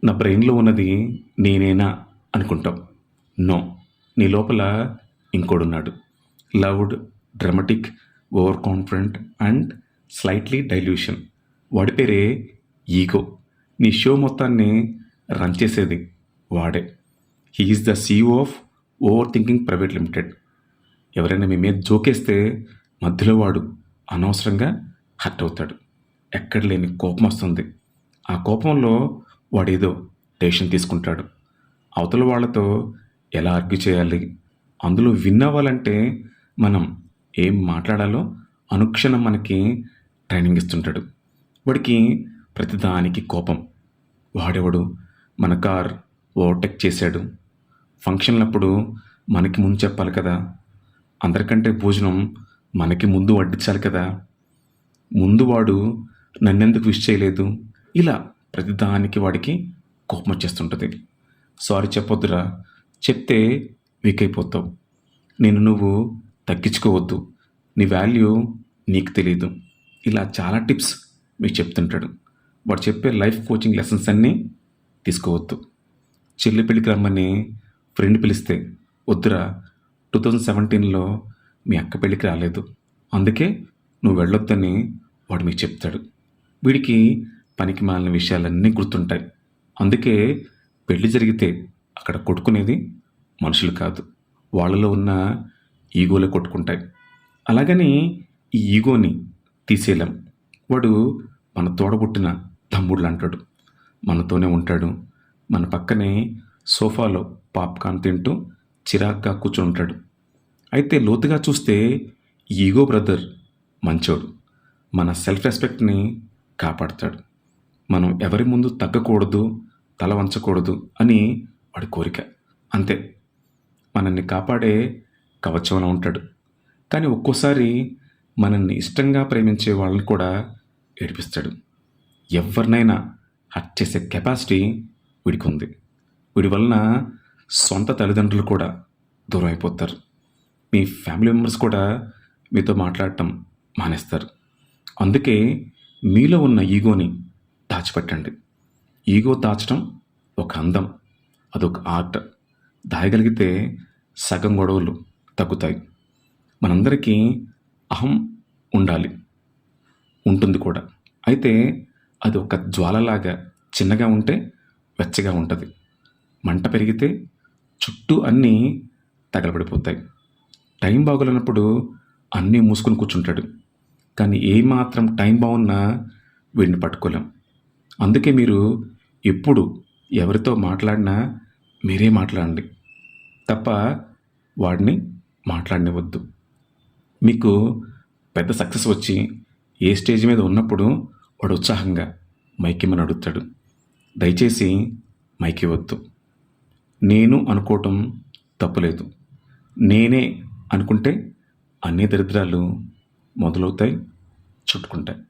నా బ్రెయిన్‌లో ఉన్నది నేనేనా అనుకుంటావు. నో. నీ లోపల ఇంకోడున్నాడు. Loud, dramatic, over confident and slightly delusion. వాడి పేరే ఈగో. నీ షో మొత్తాన్ని రన్ చేసేది వాడే. He is the CEO of overthinking private limited. ఎవరైనా మీ మీద జోకేస్తే మధ్యలో వాడు అనవసరంగా హర్ట్ అవుతాడు. ఎక్కడ లేని కోపం వస్తుంది. ఆ కోపంలో వాడేదో డెసిషన్ తీసుకుంటాడు. అవతల వాళ్ళతో ఎలా ఆర్గ్యూ చేయాలి, అందులో విన్ అవ్వాలంటే మనం ఏం మాట్లాడాలో అనుక్షణం మనకి ట్రైనింగ్ ఇస్తుంటాడు. వాడికి ప్రతిదానికి కోపం. వాడెవడు మన కార్ ఓవర్టేక్ చేశాడు, ఫంక్షన్లప్పుడు మనకి ముందు చెప్పాలి కదా, అందరికంటే భోజనం మనకి ముందు వడ్డించాలి కదా, ముందు వాడు నన్నెందుకు విష్ చేయలేదు, ఇలా ప్రతిదానికి వాడికి కోపం వచ్చేస్తుంటుంది. సారీ చెప్పొద్దురా, చెప్తే వీక్ అయిపోతావు, నువ్వు తగ్గించుకోవద్దు, నీ వాల్యూ నీకు తెలీదు, ఇలా చాలా టిప్స్ మీకు చెప్తుంటాడు. వాడు చెప్పే లైఫ్ కోచింగ్ లెసన్స్ అన్నీ తీసుకోవద్దు. చెల్లి పెళ్ళికి రమ్మని ఫ్రెండ్ పిలిస్తే వద్దురా, 2017లో మీ అక్క పెళ్ళికి రాలేదు, అందుకే నువ్వు వెళ్ళొద్దని వాడు మీకు చెప్తాడు. వీడికి పనికి మాలిన విషయాలన్నీ గుర్తుంటాయి. అందుకే పెళ్లి జరిగితే అక్కడ కొట్టుకునేది మనుషులు కాదు, వాళ్ళలో ఉన్న ఈగోలే కొట్టుకుంటాయి. అలాగని ఈ ఈగోని తీసేయలేం. వాడు మన తోడబుట్టిన తమ్ముళ్ళు అంటాడు, మనతోనే ఉంటాడు, మన పక్కనే సోఫాలో పాప్కార్న్ తింటూ చిరాగ్గా కూర్చొని ఉంటాడు. అయితే లోతుగా చూస్తే ఈగో బ్రదర్ మంచోడు, మన సెల్ఫ్ రెస్పెక్ట్ని కాపాడుతాడు. మనం ఎవరి ముందు తగ్గకూడదు, తల వంచకూడదు అని వాడి కోరిక, అంతే. మనల్ని కాపాడే కవచంలో ఉంటాడు. కానీ ఒక్కోసారి మనల్ని ఇష్టంగా ప్రేమించే వాళ్ళని కూడా ఏడిపిస్తాడు. ఎవరినైనా హర్ట్ చేసే కెపాసిటీ వీడికి ఉంది. వీడి వలన సొంత తల్లిదండ్రులు కూడా దూరం అయిపోతారు. మీ ఫ్యామిలీ మెంబర్స్ కూడా మీతో మాట్లాడటం మానేస్తారు. అందుకే మీలో ఉన్న ఈగోని దాచిపెట్టండి. ఈగో దాచడం ఒక అందం, అదొక ఆర్ట్. దాయగలిగితే సగం గొడవలు తగ్గుతాయి. మనందరికీ అహం ఉండాలి, ఉంటుంది కూడా. అయితే అది ఒక జ్వాలలాగా చిన్నగా ఉంటే వెచ్చగా ఉంటుంది, మంట పెరిగితే చుట్టూ అన్నీ తగలబడిపోతాయి. టైం బాగోలేనప్పుడు అన్నీ మూసుకొని కూర్చుంటాడు. కానీ ఏమాత్రం టైం బాగున్నా వీడిని పట్టుకోలేం. అందుకే మీరు ఎప్పుడు ఎవరితో మాట్లాడినా మీరే మాట్లాడండి తప్ప వాడిని మాట్లాడనివ్వద్దు. మీకు పెద్ద సక్సెస్ వచ్చి ఏ స్టేజ్ మీద ఉన్నప్పుడు వాడు ఉత్సాహంగా మైక్ ఇమ్మని అడుగుతాడు. దయచేసి మైక్ ఇవ్వద్దు. నేను అనుకోవటం తప్పులేదు. నేనే అనుకుంటే అన్ని దరిద్రాలు మొదలవుతాయి, చుట్టుకుంటాయి.